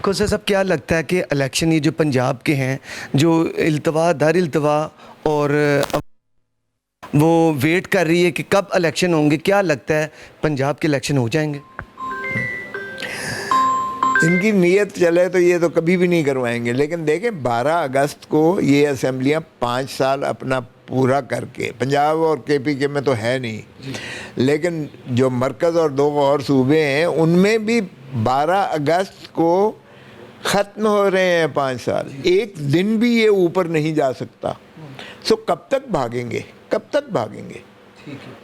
کوثر صاحب کیا لگتا ہے کہ الیکشن یہ جو پنجاب کے ہیں جو التوا دار التوا اور وہ ویٹ کر رہی ہے کہ کب الیکشن ہوں گے، کیا لگتا ہے پنجاب کے الیکشن ہو جائیں گے؟ ان کی نیت چلے تو یہ تو کبھی بھی نہیں کروائیں گے، لیکن دیکھیں 12 اگست کو یہ اسمبلیاں 5 سال اپنا پورا کر کے، پنجاب اور کے پی کے میں تو ہے نہیں، لیکن جو مرکز اور 2 اور صوبے ہیں ان میں بھی 12 اگست کو ختم ہو رہے ہیں 5 سال، ایک دن بھی یہ اوپر نہیں جا سکتا۔ سو کب تک بھاگیں گے، کب تک بھاگیں گے؟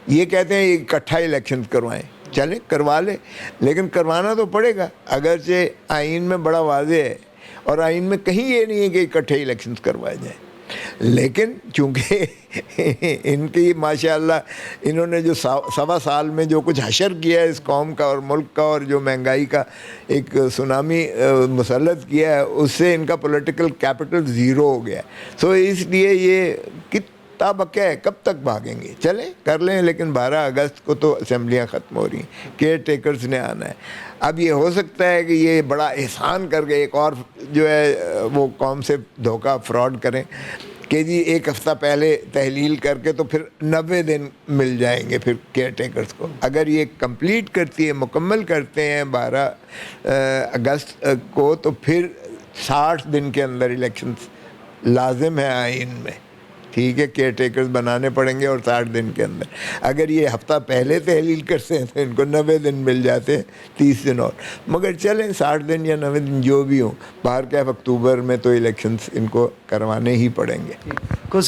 یہ کہتے ہیں اکٹھا الیکشن کروائیں، چلیں کروا لیں، لیکن کروانا تو پڑے گا، اگرچہ آئین میں بڑا واضح ہے اور آئین میں کہیں یہ نہیں ہے کہ اکٹھے الیکشنز کروائے جائیں، لیکن چونکہ ان کی ماشاءاللہ انہوں نے جو 1.25 سال میں جو کچھ حشر کیا ہے اس قوم کا اور ملک کا، اور جو مہنگائی کا ایک سونامی مسلط کیا ہے، اس سے ان کا پولیٹیکل کیپٹل زیرو ہو گیا ہے۔ سو اس لیے یہ کتا بکیا ہے، کب تک بھاگیں گے؟ چلیں کر لیں، لیکن 12 اگست کو تو اسمبلیاں ختم ہو رہی ہیں، کیئر ٹیکرز نے آنا ہے۔ اب یہ ہو سکتا ہے کہ یہ بڑا احسان کر کے ایک اور جو ہے وہ قوم سے دھوکہ فراڈ کریں کہ جی 1 ہفتہ پہلے تحلیل کر کے تو پھر 90 دن مل جائیں گے پھر کیئر ٹیکرز کو۔ اگر یہ کمپلیٹ کرتی ہے، مکمل کرتے ہیں 12 اگست کو، تو پھر 60 دن کے اندر الیکشنز لازم ہے آئین میں، ٹھیک ہے، کیئر ٹیکرز بنانے پڑیں گے اور 60 دن کے اندر۔ اگر یہ ہفتہ پہلے تحلیل کرتے ہیں تو ان کو 90 دن مل جاتے ہیں، 30 دن اور، مگر چلیں 60 دن یا 90 دن جو بھی ہوں، باہر کیا اکتوبر میں تو الیکشنز ان کو کروانے ہی پڑیں گے۔ کوثر